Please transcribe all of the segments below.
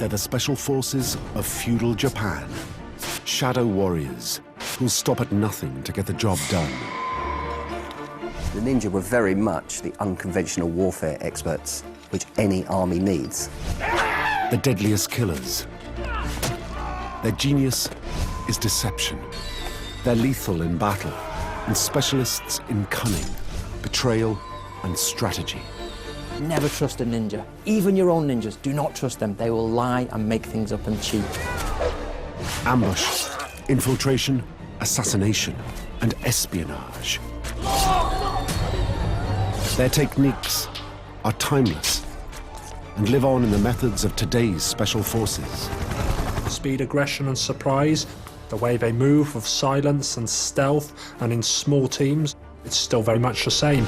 They're the special forces of feudal Japan. Shadow warriors who'll stop at nothing to get the job done. The ninja were very much the unconventional warfare experts which any army needs. The deadliest killers. Their genius is deception. They're lethal in battle and specialists in cunning, betrayal, and strategy. Never trust a ninja. Even your own ninjas, do not trust them. They will lie and make things up and cheat. Ambush, infiltration, assassination, and espionage. Their techniques are timeless and live on in the methods of today's special forces. Speed, aggression, and surprise, the way they move with silence and stealth and in small teams, it's still very much the same.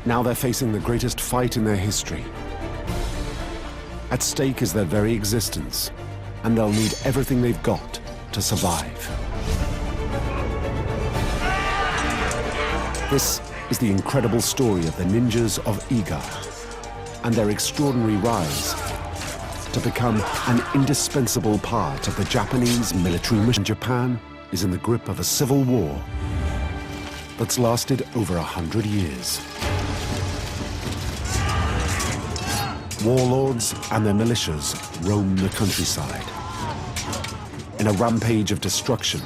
Now they're facing the greatest fight in their history. At stake is their very existence, and they'll need everything they've got to survive. This is the incredible story of the ninjas of Iga and their extraordinary rise to become an indispensable part of the Japanese military mission. Japan is in the grip of a civil war that's lasted over 100 years. Warlords and their militias roam the countryside in a rampage of destruction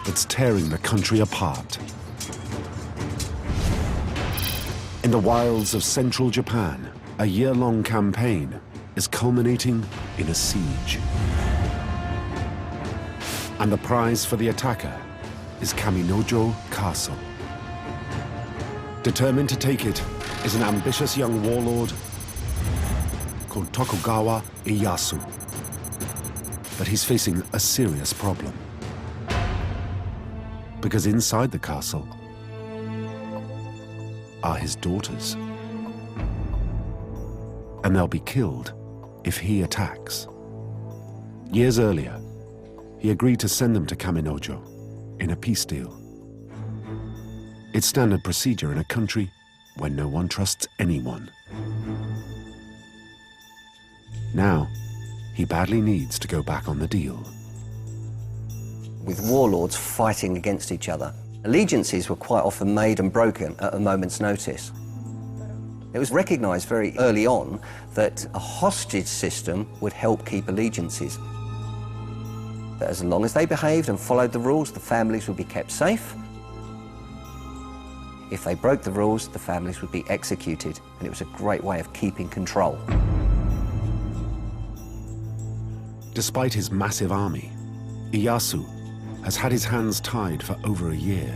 that's tearing the country apart. In the wilds of central Japan, a year-long campaign is culminating in a siege. And the prize for the attacker is Kaminojo Castle. Determined to take it is an ambitious young warlord called Tokugawa Ieyasu. But he's facing a serious problem. Because inside the castle are his daughters. And they'll be killed if he attacks. Years earlier, he agreed to send them to Kaminojo in a peace deal. It's standard procedure in a country where no one trusts anyone. Now, he badly needs to go back on the deal. With warlords fighting against each other, allegiances were quite often made and broken at a moment's notice. It was recognized very early on that a hostage system would help keep allegiances. That as long as they behaved and followed the rules, the families would be kept safe. If they broke the rules, the families would be executed, and it was a great way of keeping control. Despite his massive army, Ieyasu has had his hands tied for over a year.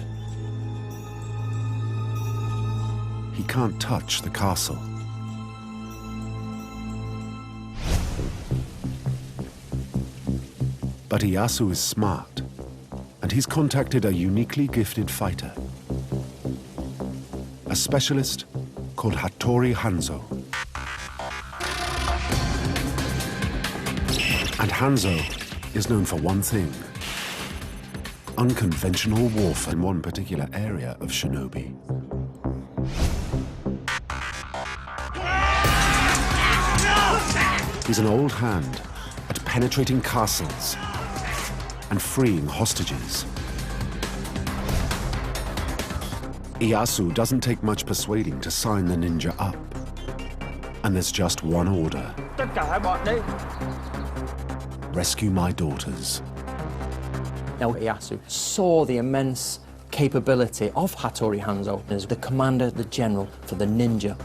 He can't touch the castle. But Ieyasu is smart, and he's contacted a uniquely gifted fighter, a specialist called Hattori Hanzo. And Hanzo is known for one thing: unconventional warfare in one particular area of shinobi. He's an old hand at penetrating castles and freeing hostages. Ieyasu doesn't take much persuading to sign the ninja up. And there's just one order: rescue my daughters. Now, Ieyasu saw the immense capability of Hattori Hanzo as the commander, the general for the ninja.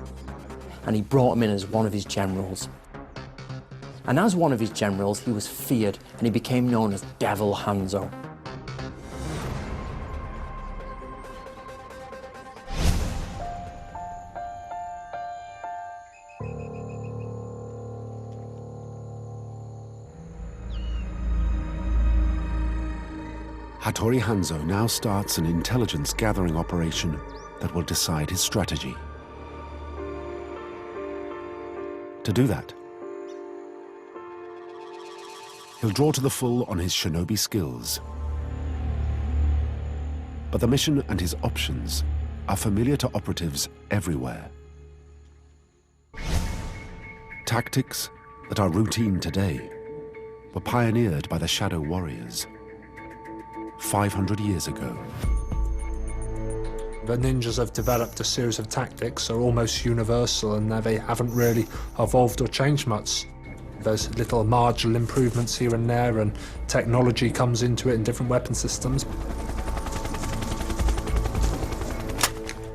And he brought him in as one of his generals. And as one of his generals, he was feared, and he became known as Devil Hanzo. Hattori Hanzo now starts an intelligence-gathering operation that will decide his strategy. To do that, he'll draw to the full on his shinobi skills. But the mission and his options are familiar to operatives everywhere. Tactics that are routine today were pioneered by the Shadow Warriors 500 years ago. The ninjas have developed a series of tactics that are almost universal, and they haven't really evolved or changed much. There's little marginal improvements here and there, and technology comes into it in different weapon systems.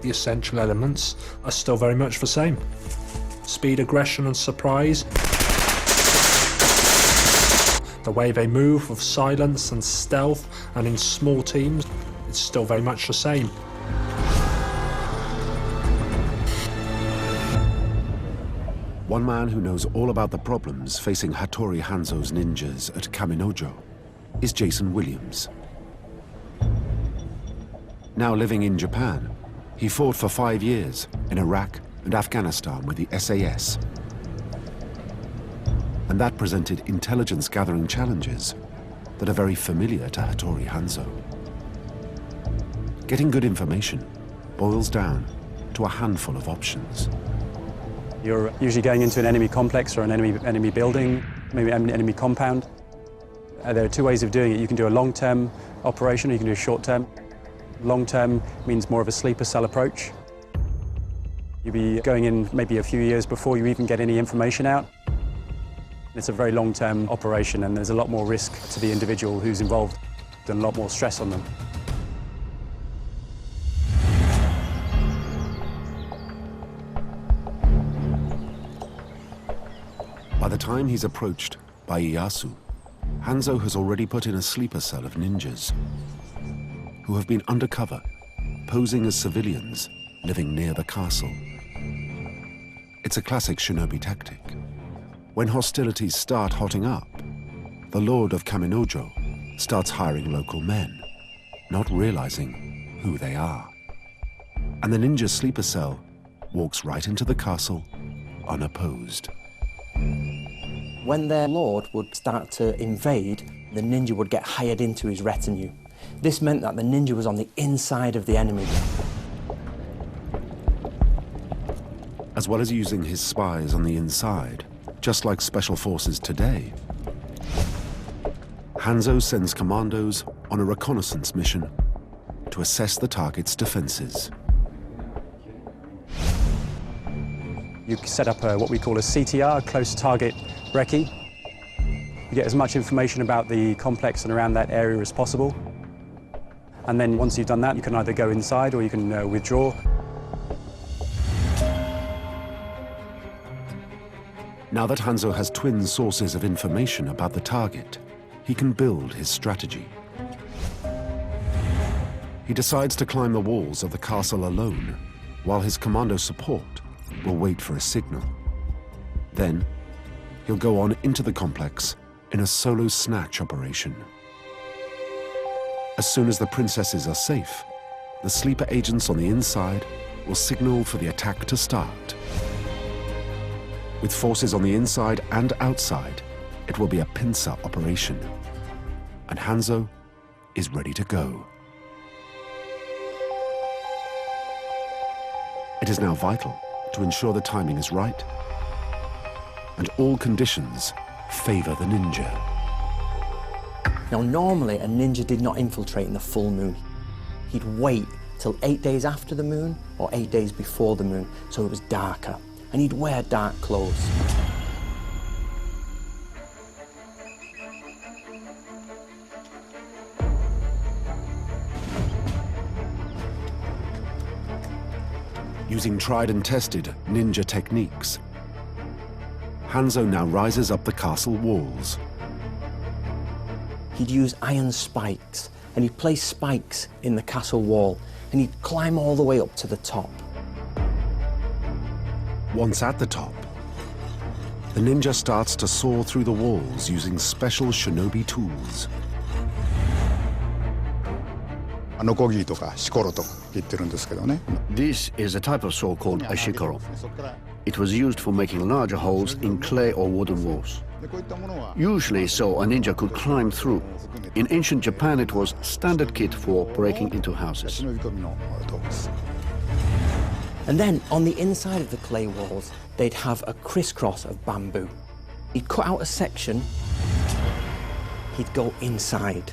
The essential elements are still very much the same. Speed, aggression and surprise. The way they move with silence and stealth and in small teams, it's still very much the same. One man who knows all about the problems facing Hattori Hanzo's ninjas at Kaminojo is Jason Williams. Now living in Japan, he fought for 5 years in Iraq and Afghanistan with the SAS. And that presented intelligence-gathering challenges that are very familiar to Hattori Hanzo. Getting good information boils down to a handful of options. You're usually going into an enemy complex or an enemy building, maybe an enemy compound. There are two ways of doing it. You can do a long-term operation or you can do a short-term. Long-term means more of a sleeper cell approach. You'll be going in maybe a few years before you even get any information out. It's a very long-term operation, and there's a lot more risk to the individual who's involved and a lot more stress on them. By the time he's approached by Ieyasu, Hanzo has already put in a sleeper cell of ninjas who have been undercover, posing as civilians living near the castle. It's a classic shinobi tactic. When hostilities start hotting up, the Lord of Kaminojo starts hiring local men, not realizing who they are. And the ninja sleeper cell walks right into the castle unopposed. When their lord would start to invade, the ninja would get hired into his retinue. This meant that the ninja was on the inside of the enemy. As well as using his spies on the inside, just like special forces today, Hanzo sends commandos on a reconnaissance mission to assess the target's defenses. You set up what we call a CTR, close target recce. You get as much information about the complex and around that area as possible. And then once you've done that, you can either go inside or you can withdraw. Now that Hanzo has twin sources of information about the target, he can build his strategy. He decides to climb the walls of the castle alone, while his commando support will wait for a signal. Then, he'll go on into the complex in a solo snatch operation. As soon as the princesses are safe, the sleeper agents on the inside will signal for the attack to start. With forces on the inside and outside, it will be a pincer operation. And Hanzo is ready to go. It is now vital to ensure the timing is right and all conditions favor the ninja. Now, normally a ninja did not infiltrate in the full moon. He'd wait till 8 days after the moon or 8 days before the moon, so it was darker. And he'd wear dark clothes. Using tried and tested ninja techniques, Hanzo now rises up the castle walls. He'd use iron spikes, and he'd place spikes in the castle wall, and he'd climb all the way up to the top. Once at the top, the ninja starts to soar through the walls using special shinobi tools. This is a type of saw called a shikoro. It was used for making larger holes in clay or wooden walls. Usually so a ninja could climb through. In ancient Japan it was standard kit for breaking into houses. And then on the inside of the clay walls, they'd have a crisscross of bamboo. He'd cut out a section, he'd go inside.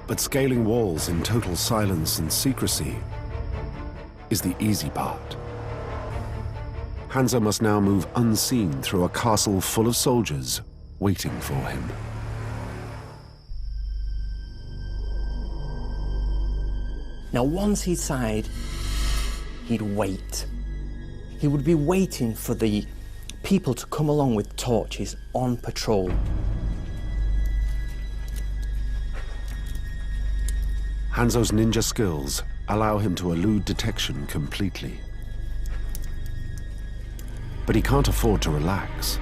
But scaling walls in total silence and secrecy is the easy part. Hanzo must now move unseen through a castle full of soldiers waiting for him. Now, once inside, he'd wait. He would be waiting for the people to come along with torches on patrol. Hanzo's ninja skills allow him to elude detection completely. But he can't afford to relax.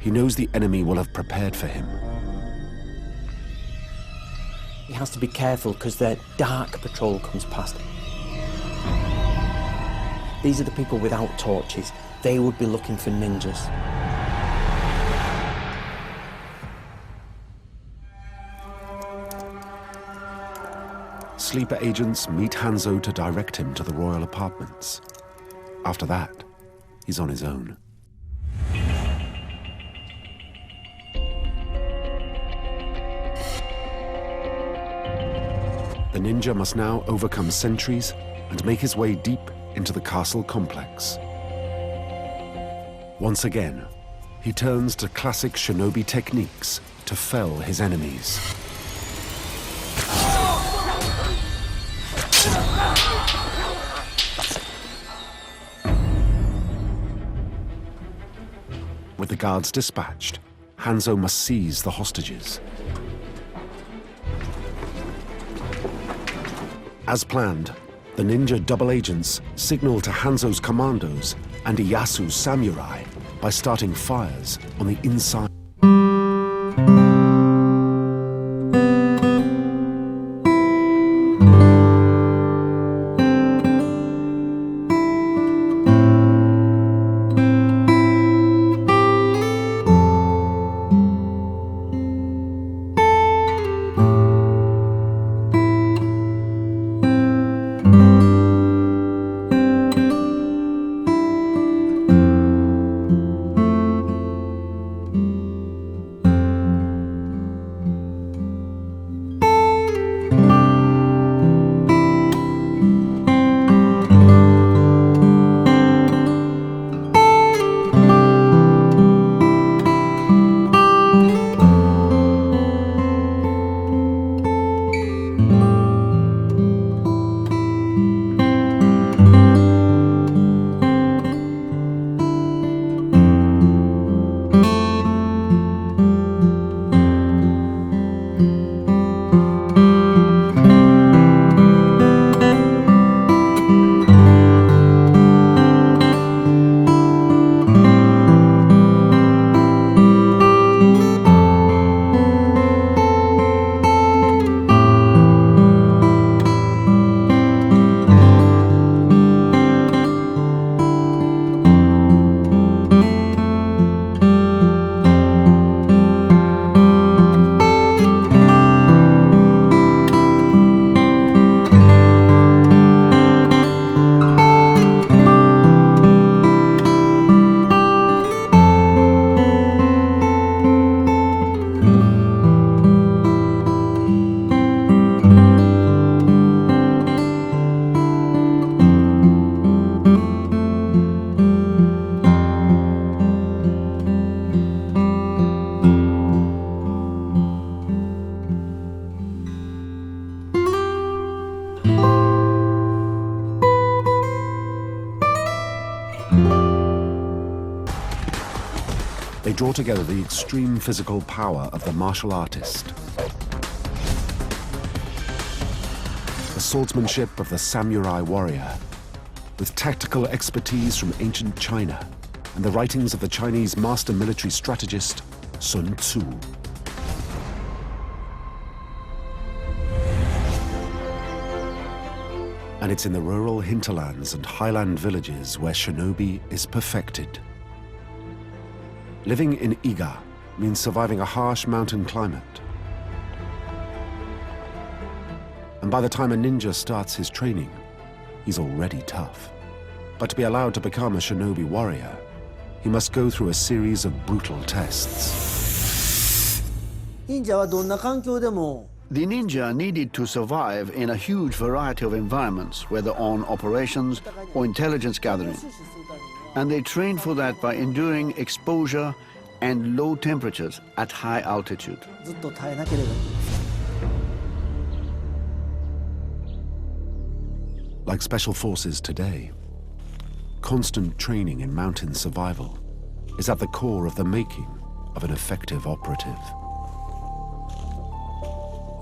He knows the enemy will have prepared for him. He has to be careful because their dark patrol comes past. These are the people without torches. They would be looking for ninjas. Sleeper agents meet Hanzo to direct him to the royal apartments. After that, he's on his own. The ninja must now overcome sentries and make his way deep into the castle complex. Once again, he turns to classic shinobi techniques to fell his enemies. With the guards dispatched, Hanzo must seize the hostages. As planned, the ninja double agents signal to Hanzo's commandos and Iyasu's samurai by starting fires on the inside. They draw together the extreme physical power of the martial artist, the swordsmanship of the samurai warrior, with tactical expertise from ancient China and the writings of the Chinese master military strategist Sun Tzu. And it's in the rural hinterlands and highland villages where shinobi is perfected. Living in Iga means surviving a harsh mountain climate. A And by the time a ninja starts his training, he's already tough. But to be allowed to become a shinobi warrior, he must go through a series of brutal tests. 忍者はどんな環境でも The ninja needed to survive in a huge variety of environments, whether on operations or intelligence gathering. And they trained for that by enduring exposure and low temperatures at high altitude. ずっと耐えなければいけない。 Like special forces today, constant training in mountain survival is at the core of the making of an effective operative.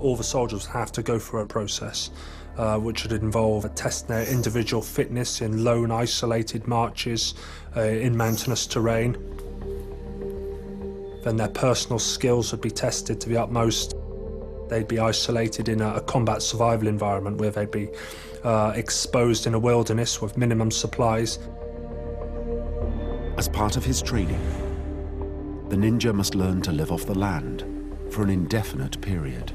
All the soldiers have to go through a process which would involve testing their individual fitness in lone, isolated marches in mountainous terrain. Then their personal skills would be tested to the utmost. They'd be isolated in a combat survival environment where they'd be exposed in a wilderness with minimum supplies. As part of his training, the ninja must learn to live off the land for an indefinite period.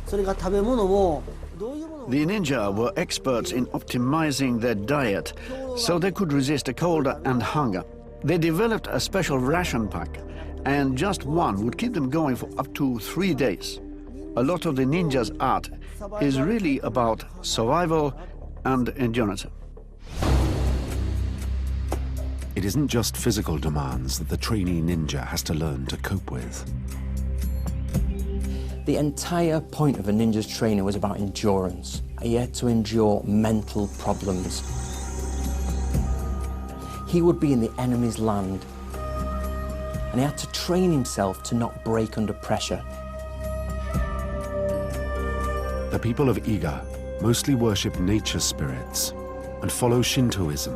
それが食べ物もどういうものを The ninja were experts in optimizing their diet so they could resist a cold and hunger. They developed a special ration pack, and just one would keep them going for up to 3 days. A lot of the ninja's art is really about survival and endurance. It isn't just physical demands that the trainee ninja has to learn to cope with. The entire point of a ninja's training was about endurance. He had to endure mental problems. He would be in the enemy's land, and he had to train himself to not break under pressure. The people of Iga mostly worship nature spirits and follow Shintoism,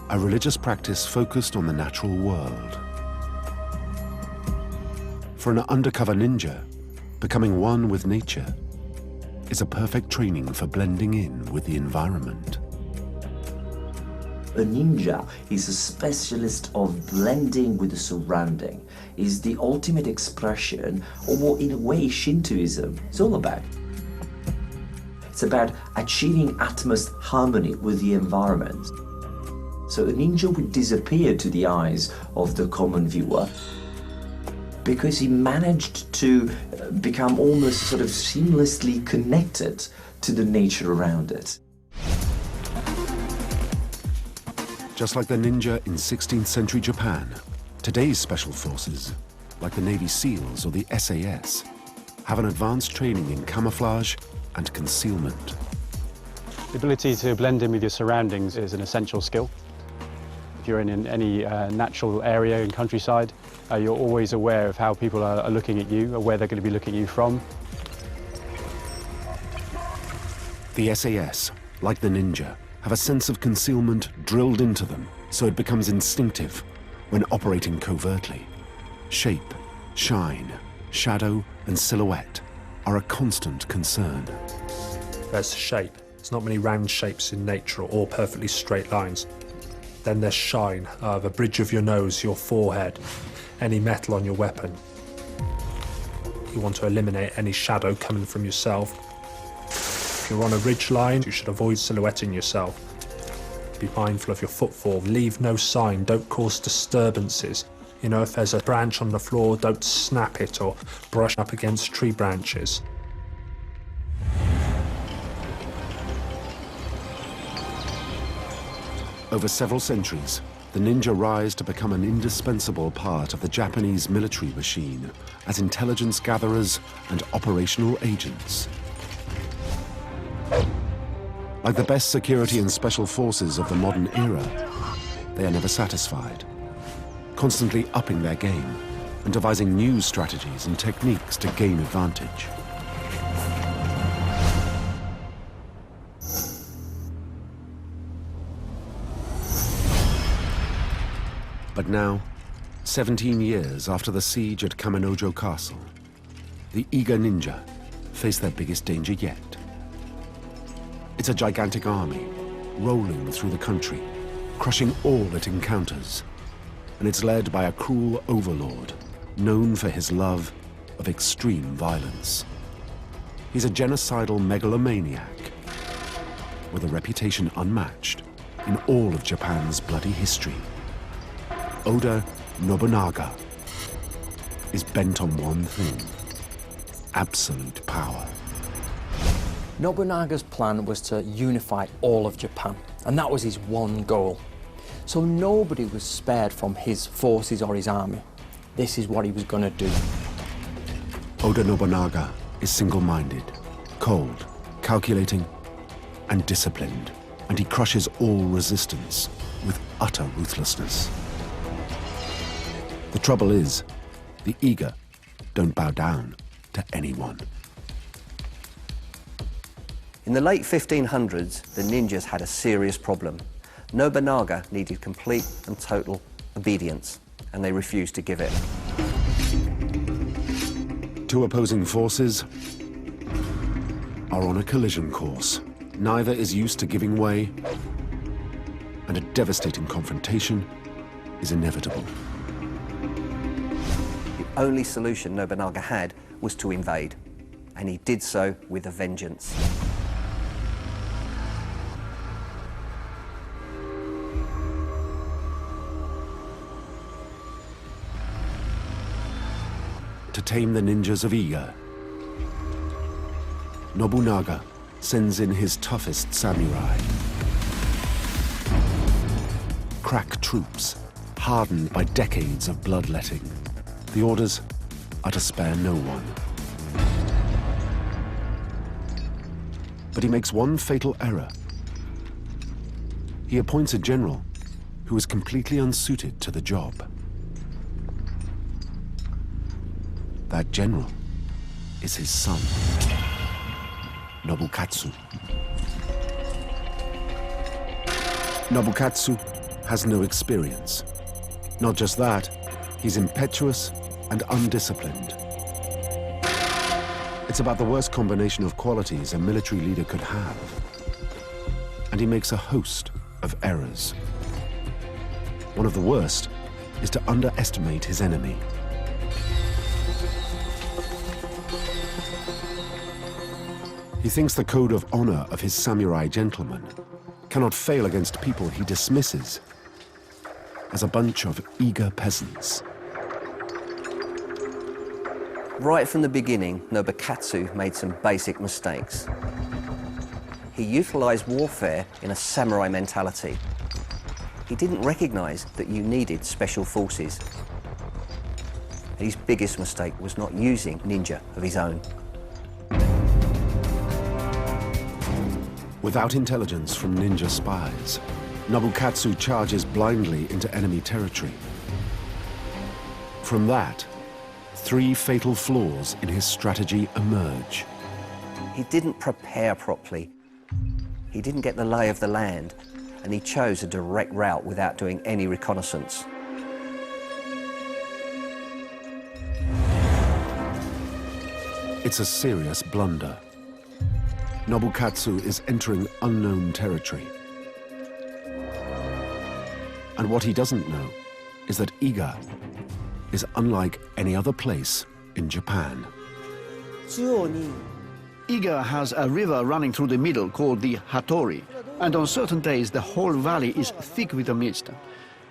a religious practice focused on the natural world. For an undercover ninja, becoming one with nature is a perfect training for blending in with the environment. A ninja is a specialist of blending with the surrounding, is the ultimate expression of what in a way Shintoism is all about. It's about achieving utmost harmony with the environment. So a ninja would disappear to the eyes of the common viewer because he managed to become almost sort of seamlessly connected to the nature around it. Just like the ninja in 16th century Japan, today's special forces, like the Navy SEALs or the SAS, have an advanced training in camouflage and concealment. The ability to blend in with your surroundings is an essential skill. If you're in any natural area in countryside, you're always aware of how people are looking at you or where they're going to be looking at you from. The SAS, like the ninja, have a sense of concealment drilled into them, so it becomes instinctive when operating covertly. Shape, shine, shadow, and silhouette are a constant concern. There's shape. There's not many round shapes in nature or all perfectly straight lines. Then there's shine, the bridge of your nose, your forehead, any metal on your weapon. You want to eliminate any shadow coming from yourself. If you're on a ridge line, you should avoid silhouetting yourself. Be mindful of your footfall. Leave no sign. Don't cause disturbances. You know, if there's a branch on the floor, don't snap it or brush up against tree branches. Over several centuries, the ninja rise to become an indispensable part of the Japanese military machine as intelligence gatherers and operational agents. Like the best security and special forces of the modern era, they are never satisfied, constantly upping their game and devising new strategies and techniques to gain advantage. But now, 17 years after the siege at Kaminojo Castle, the Iga ninja face their biggest danger yet. It's a gigantic army, rolling through the country, crushing all it encounters. And it's led by a cruel overlord, known for his love of extreme violence. He's a genocidal megalomaniac with a reputation unmatched in all of Japan's bloody history. Oda Nobunaga is bent on one thing: absolute power. Nobunaga's plan was to unify all of Japan, and that was his one goal. So nobody was spared from his forces or his army. This is what he was going to do. Oda Nobunaga is single-minded, cold, calculating, and disciplined, and he crushes all resistance with utter ruthlessness. The trouble is, the eager don't bow down to anyone. In the late 1500s, the ninjas had a serious problem. Nobunaga needed complete and total obedience, and they refused to give it. Two opposing forces are on a collision course. Neither is used to giving way, and a devastating confrontation is inevitable. The only solution Nobunaga had was to invade, and he did so with a vengeance. To tame the ninjas of Iga, Nobunaga sends in his toughest samurai. Crack troops, hardened by decades of bloodletting. The orders are to spare no one. But he makes one fatal error. He appoints a general who is completely unsuited to the job. That general is his son, Nobukatsu. Nobukatsu has no experience. Not just that, he's impetuous and undisciplined. It's about the worst combination of qualities a military leader could have. And he makes a host of errors. One of the worst is to underestimate his enemy. He thinks the code of honor of his samurai gentlemen cannot fail against people he dismisses as a bunch of eager peasants. Right from the beginning, Nobukatsu made some basic mistakes. He utilized warfare in a samurai mentality. He didn't recognize that you needed special forces. His biggest mistake was not using ninja of his own. Without intelligence from ninja spies, Nobukatsu charges blindly into enemy territory. From that, three fatal flaws in his strategy emerge. He didn't prepare properly. He didn't get the lay of the land, and he chose a direct route without doing any reconnaissance. It's a serious blunder. Nobukatsu is entering unknown territory. And what he doesn't know is that Iga is unlike any other place in Japan. Iga has a river running through the middle called the Hattori, and on certain days the whole valley is thick with a mist.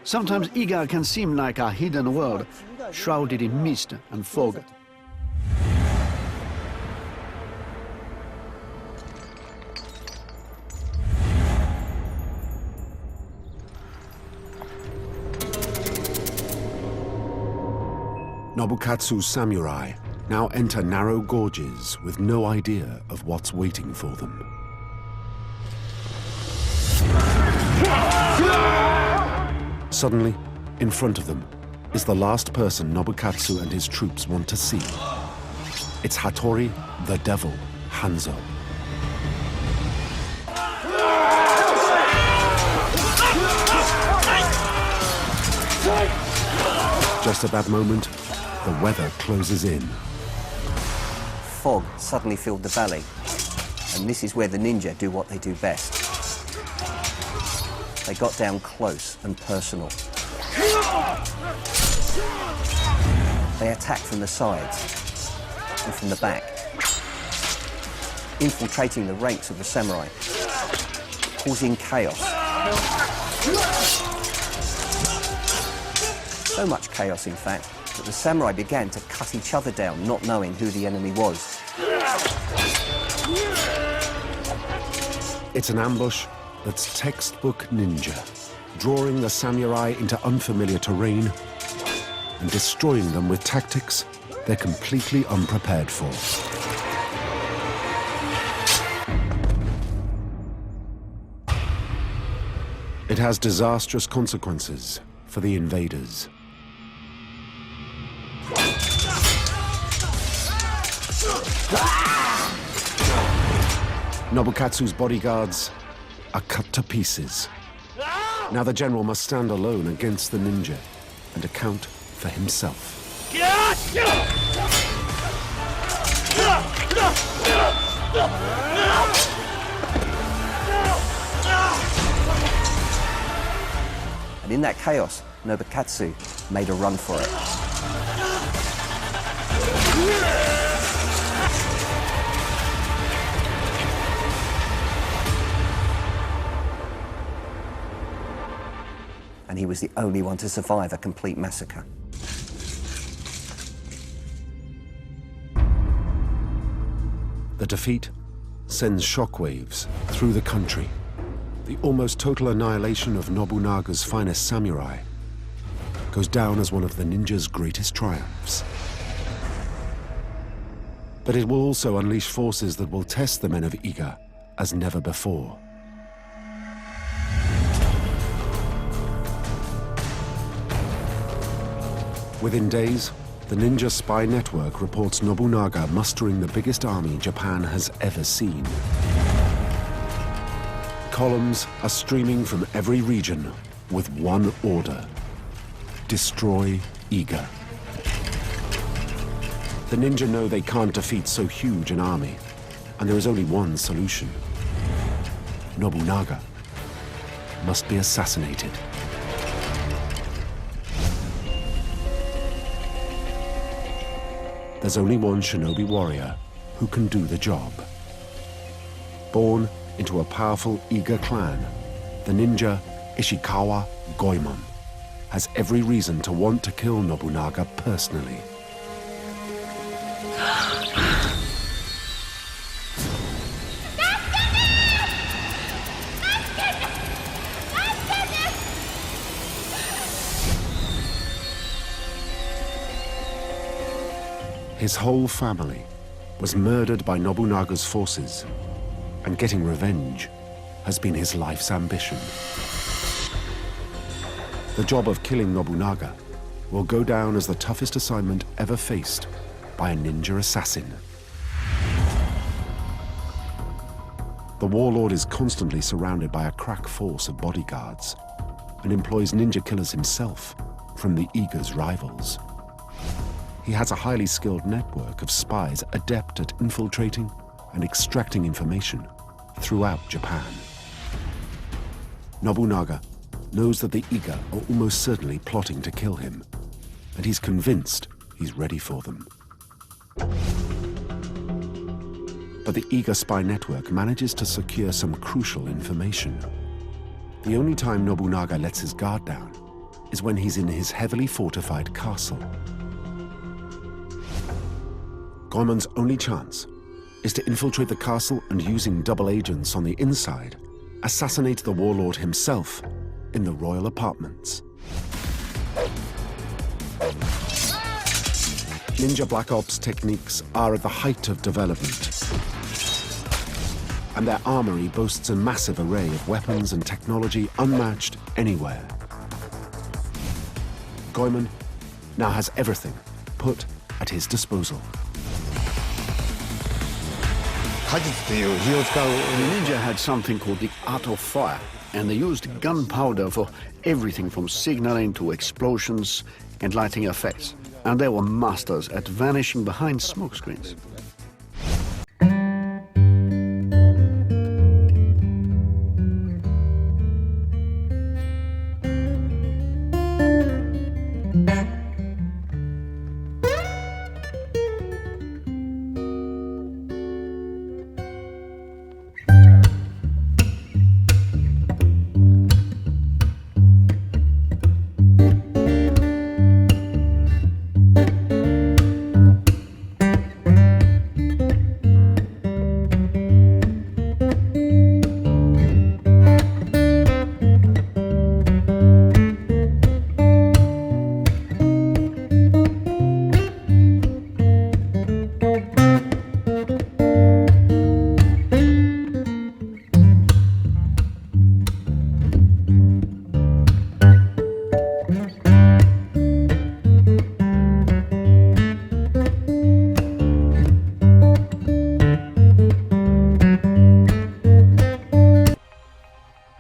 Sometimes Iga can seem like a hidden world, shrouded in mist and fog. Nobukatsu's samurai now enter narrow gorges with no idea of what's waiting for them. Suddenly, in front of them, is the last person Nobukatsu and his troops want to see. It's Hattori, the devil, Hanzo. Just at that moment, the weather closes in. Fog suddenly filled the valley, and this is where the ninja do what they do best. They got down close and personal. They attacked from the sides. and from the back, infiltrating the ranks of the samurai, causing chaos. So much chaos, in fact, that the samurai began to cut each other down, not knowing who the enemy was. It's an ambush that's textbook ninja, drawing the samurai into unfamiliar terrain and destroying them with tactics they're completely unprepared for. It has disastrous consequences for the invaders. Nobukatsu's bodyguards are cut to pieces. Now the general must stand alone against the ninja and account for himself. And in that chaos, Nobukatsu made a run for it. And he was the only one to survive a complete massacre. The defeat sends shockwaves through the country. The almost total annihilation of Nobunaga's finest samurai goes down as one of the ninja's greatest triumphs. But it will also unleash forces that will test the men of Iga as never before. Within days, the ninja spy network reports Nobunaga mustering the biggest army Japan has ever seen. Columns are streaming from every region with one order: destroy Iga. The ninja know they can't defeat so huge an army, and there is only one solution. Nobunaga must be assassinated. There's only one shinobi warrior who can do the job. Born into a powerful Iga clan, the ninja Ishikawa Goemon has every reason to want to kill Nobunaga personally. His whole family was murdered by Nobunaga's forces, and getting revenge has been his life's ambition. The job of killing Nobunaga will go down as the toughest assignment ever faced by a ninja assassin. The warlord is constantly surrounded by a crack force of bodyguards and employs ninja killers himself from the Iga's rivals. He has a highly skilled network of spies adept at infiltrating and extracting information throughout Japan. Nobunaga knows that the Iga are almost certainly plotting to kill him, and he's convinced he's ready for them. But the Iga spy network manages to secure some crucial information. The only time Nobunaga lets his guard down is when he's in his heavily fortified castle. Goemon's only chance is to infiltrate the castle and, using double agents on the inside, assassinate the warlord himself in the royal apartments. Ninja Black Ops techniques are at the height of development, and their armory boasts a massive array of weapons and technology unmatched anywhere. Goemon now has everything put at his disposal. The ninja had something called the art of fire, and they used gunpowder for everything from signaling to explosions and lighting effects. And they were masters at vanishing behind smoke screens.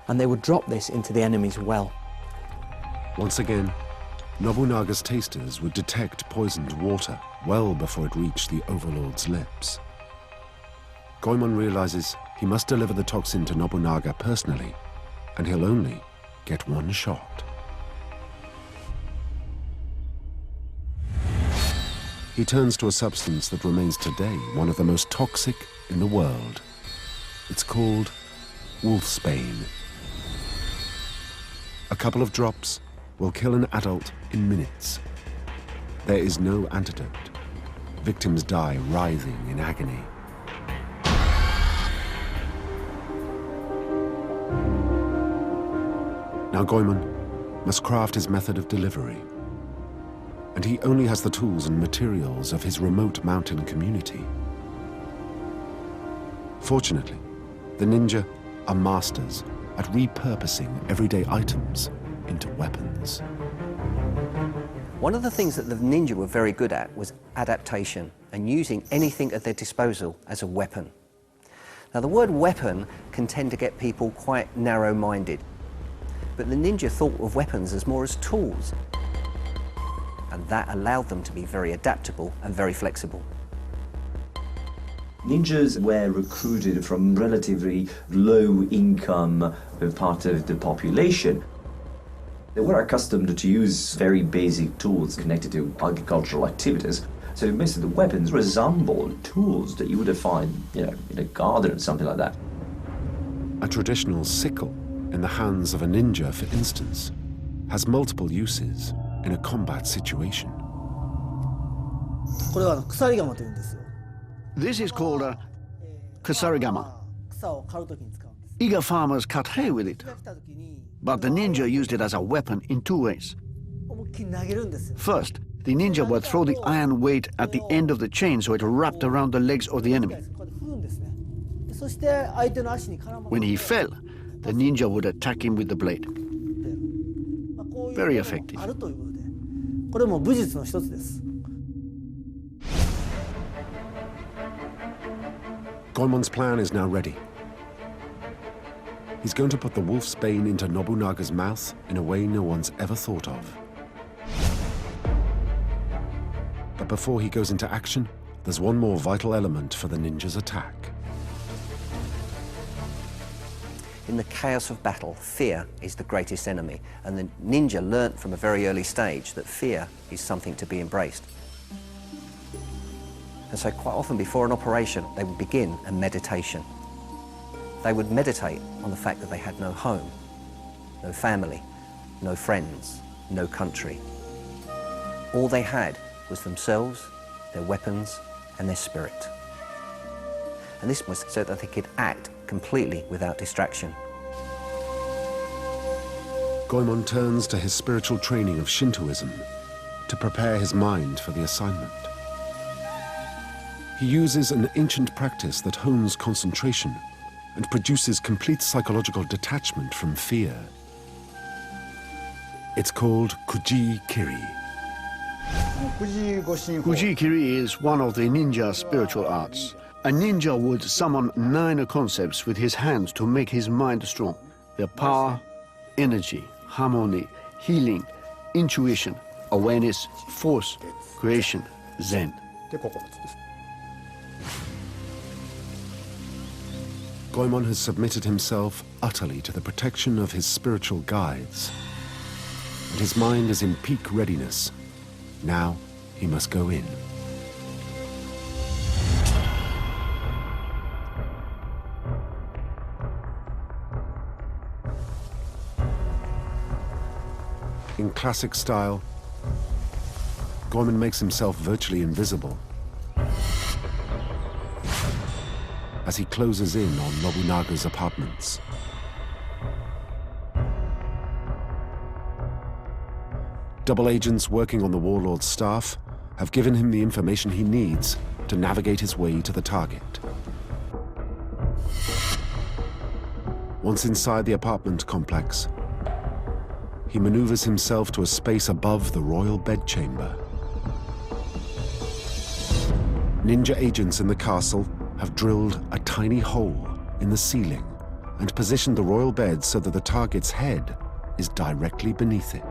and they would drop this into the enemy's well. Once again, Nobunaga's tasters would detect poisoned water well before it reached the overlord's lips. Goemon realizes he must deliver the toxin to Nobunaga personally, and he'll only get one shot. He turns to a substance that remains today one of the most toxic in the world. It's called wolfsbane. A couple of drops will kill an adult in minutes. There is no antidote. Victims die writhing in agony. Now Goemon must craft his method of delivery. And he only has the tools and materials of his remote mountain community. Fortunately, the ninja are masters at repurposing everyday items into weapons. One of the things that the ninja were very good at was adaptation and using anything at their disposal as a weapon. Now, the word weapon can tend to get people quite narrow-minded, but the ninja thought of weapons as more as tools, and that allowed them to be very adaptable and very flexible. Ninjas were recruited from relatively low-income part of the population. They were accustomed to use very basic tools connected to agricultural activities. So most of the weapons resembled tools that you would find, in a garden or something like that. A traditional sickle in the hands of a ninja, for instance, has multiple uses in a combat situation. これは鎖鎌というんですよ。 This is called a kusarigama. 草を刈るときに使うんです。 Eager farmers cut hay with it, が来たときに but the ninja used it as a weapon in two ways. 思いっきり投げるんですよ。 First, the ninja would throw the iron weight at the end of the chain so it wrapped around the legs of the enemy. こうやって振るんですね。でそして相手の足に絡ま When he fell, the ninja would attack him with the blade. まあこういう Very の effective. もあるということで、これも武術の一つです。 Goemon's plan is now ready. He's going to put the wolf's bane into Nobunaga's mouth in a way no one's ever thought of. But before he goes into action, there's one more vital element for the ninja's attack. In the chaos of battle, fear is the greatest enemy, and the ninja learnt from a very early stage that fear is something to be embraced. And so quite often before an operation, they would begin a meditation. They would meditate on the fact that they had no home, no family, no friends, no country. All they had was themselves, their weapons, and their spirit. And this was so that they could act completely without distraction. Goemon turns to his spiritual training of Shintoism to prepare his mind for the assignment. He uses an ancient practice that hones concentration and produces complete psychological detachment from fear. It's called Kuji-kiri. Kuji-kiri is one of the ninja spiritual arts. A ninja would summon 9 concepts with his hands to make his mind strong. They're power, energy, harmony, healing, intuition, awareness, force, creation, Zen. Goemon has submitted himself utterly to the protection of his spiritual guides, and his mind is in peak readiness. Now he must go in. In classic style, Goemon makes himself virtually invisible as he closes in on Nobunaga's apartments. Double agents working on the warlord's staff have given him the information he needs to navigate his way to the target. Once inside the apartment complex, he maneuvers himself to a space above the royal bedchamber. Ninja agents in the castle have drilled a tiny hole in the ceiling and positioned the royal bed so that the target's head is directly beneath it.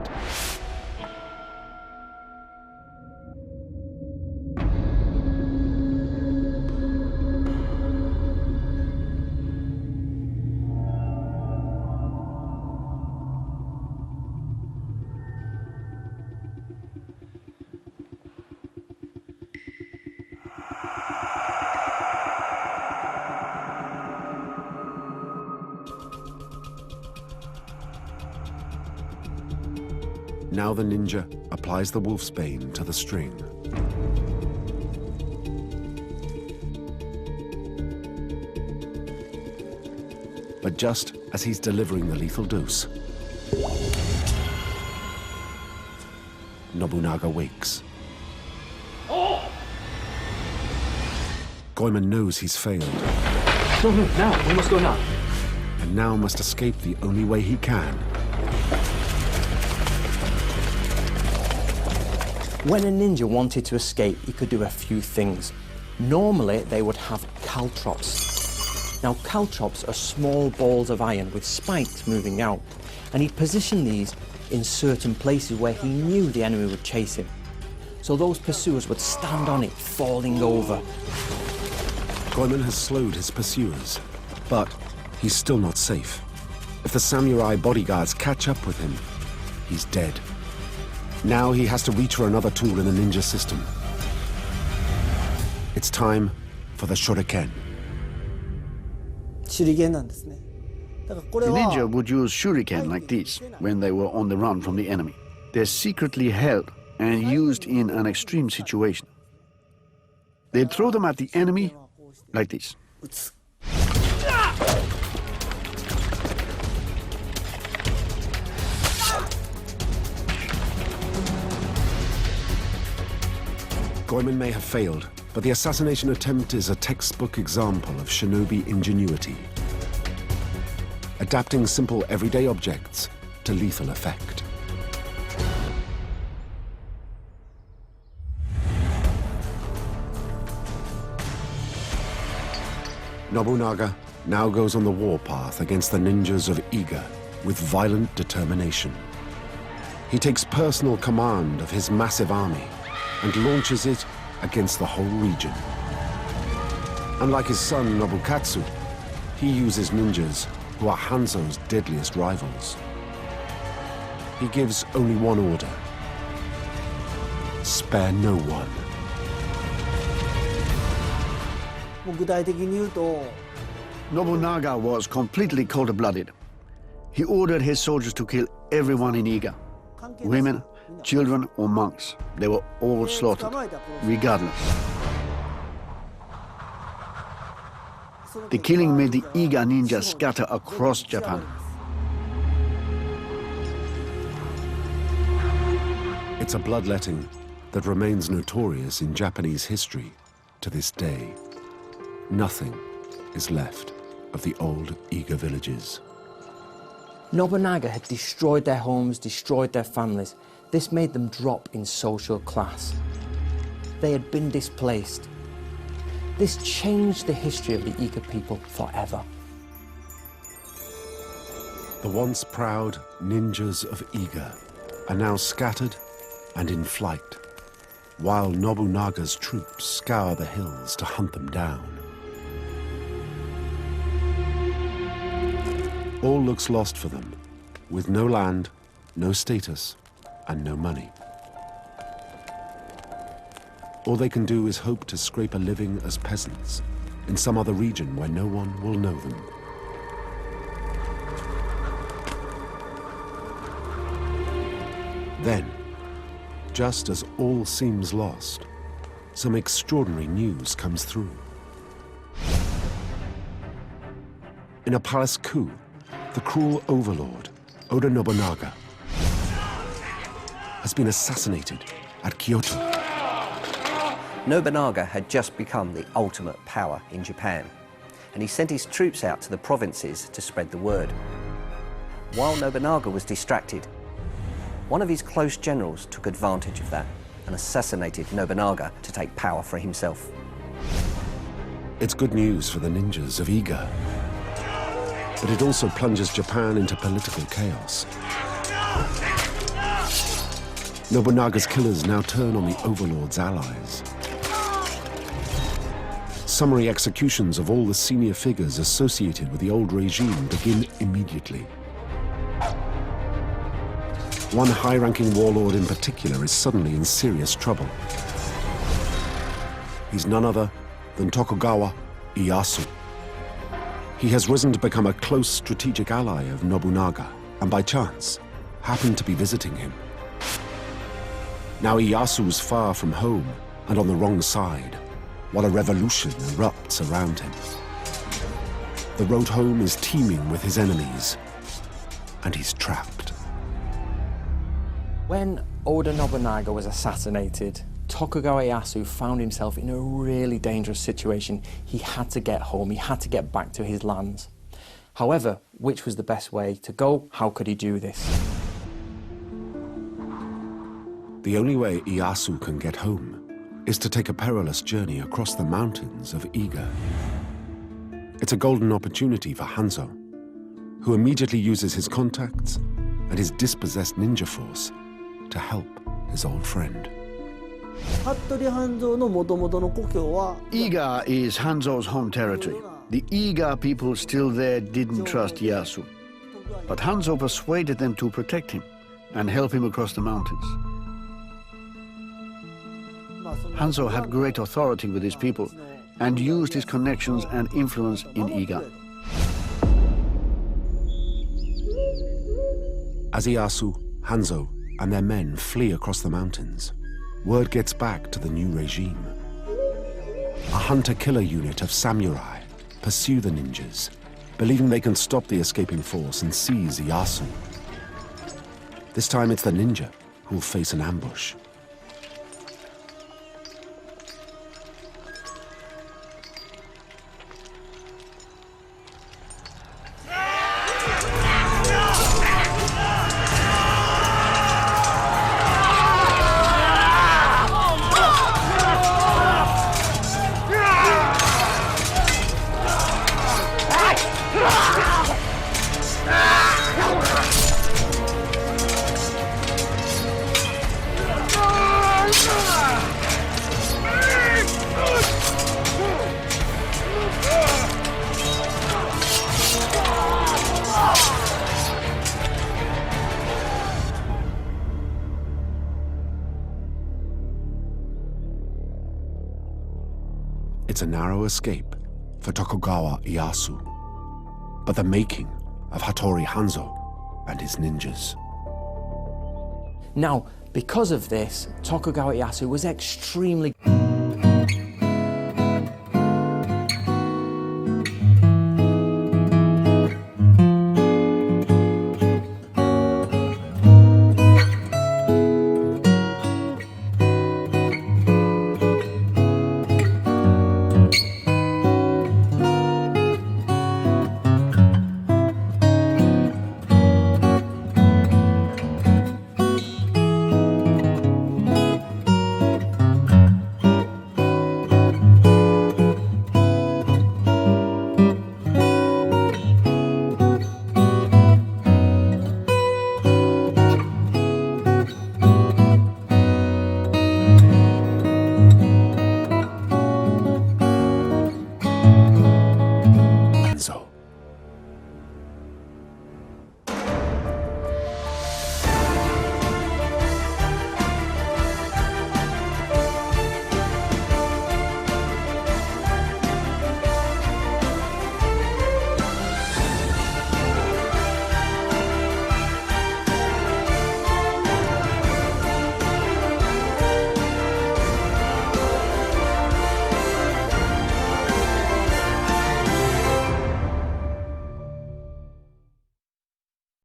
Now the ninja applies the wolfsbane to the string. But just as he's delivering the lethal dose, Nobunaga wakes. Goemon knows he's failed. No, now, we must go now. And now must escape the only way he can. When a ninja wanted to escape, he could do a few things. Normally, they would have caltrops. Now, caltrops are small balls of iron with spikes moving out, and he'd position these in certain places where he knew the enemy would chase him. So those pursuers would stand on it, falling over. Goemon has slowed his pursuers, but he's still not safe. If the samurai bodyguards catch up with him, he's dead. Now he has to reach for another tool in the ninja system. It's time for the shuriken. 手裏剣なんですね。だからこれ The は ninja would use shuriken like these when they were on the run from the enemy. They're secretly held and used in an extreme situation. They'd throw them at the enemy like this. 撃つ。 Goemon may have failed, but the assassination attempt is a textbook example of shinobi ingenuity. Adapting simple everyday objects to lethal effect. Nobunaga now goes on the warpath against the ninjas of Iga with violent determination. He takes personal command of his massive army and launches it against the whole region. Unlike his son Nobukatsu, he uses ninjas who are Hanzo's deadliest rivals. He gives only one order: spare no one. もう具体的に言うと、 Nobunaga was completely cold-blooded. He ordered his soldiers to kill everyone in Iga. Women, children or monks. They were all slaughtered, regardless. The killing made the Iga ninja scatter across Japan. It's a bloodletting that remains notorious in Japanese history to this day. Nothing is left of the old Iga villages. Nobunaga had destroyed their homes, destroyed their families. This made them drop in social class. They had been displaced. This changed the history of the Iga people forever. The once proud ninjas of Iga are now scattered and in flight, while Nobunaga's troops scour the hills to hunt them down. All looks lost for them, with no land, no status, and no money. All they can do is hope to scrape a living as peasants in some other region where no one will know them. Then, just as all seems lost, some extraordinary news comes through. In a palace coup, the cruel overlord, Oda Nobunaga, has been assassinated at Kyoto. Nobunaga had just become the ultimate power in Japan, and he sent his troops out to the provinces to spread the word. While Nobunaga was distracted, one of his close generals took advantage of that and assassinated Nobunaga to take power for himself. It's good news for the ninjas of Iga. but it also plunges Japan into political chaos. Nobunaga's killers now turn on the overlord's allies. Summary executions of all the senior figures associated with the old regime begin immediately. One high-ranking warlord in particular is suddenly in serious trouble. He's none other than Tokugawa Ieyasu. He has risen to become a close strategic ally of Nobunaga, and by chance, happened to be visiting him. Now Ieyasu's far from home and on the wrong side, while a revolution erupts around him. The road home is teeming with his enemies, and he's trapped. When Oda Nobunaga was assassinated, Tokugawa Ieyasu found himself in a really dangerous situation. He had to get home, he had to get back to his lands. However, which was the best way to go? How could he do this? The only way Ieyasu can get home is to take a perilous journey across the mountains of Iga. It's a golden opportunity for Hanzo, who immediately uses his contacts and his dispossessed ninja force to help his old friend. Iga is Hanzo's home territory. The Iga people still there didn't trust Ieyasu. But Hanzo persuaded them to protect him and help him across the mountains. Hanzo had great authority with his people and used his connections and influence in Iga. As Ieyasu, Hanzo, and their men flee across the mountains, word gets back to the new regime. A hunter-killer unit of samurai pursue the ninjas, believing they can stop the escaping force and seize Ieyasu. This time it's the ninja who'll face an ambush. It's a narrow escape for Tokugawa Ieyasu, but the making of Hattori Hanzo and his ninjas. Now, because of this, Tokugawa Ieyasu was extremely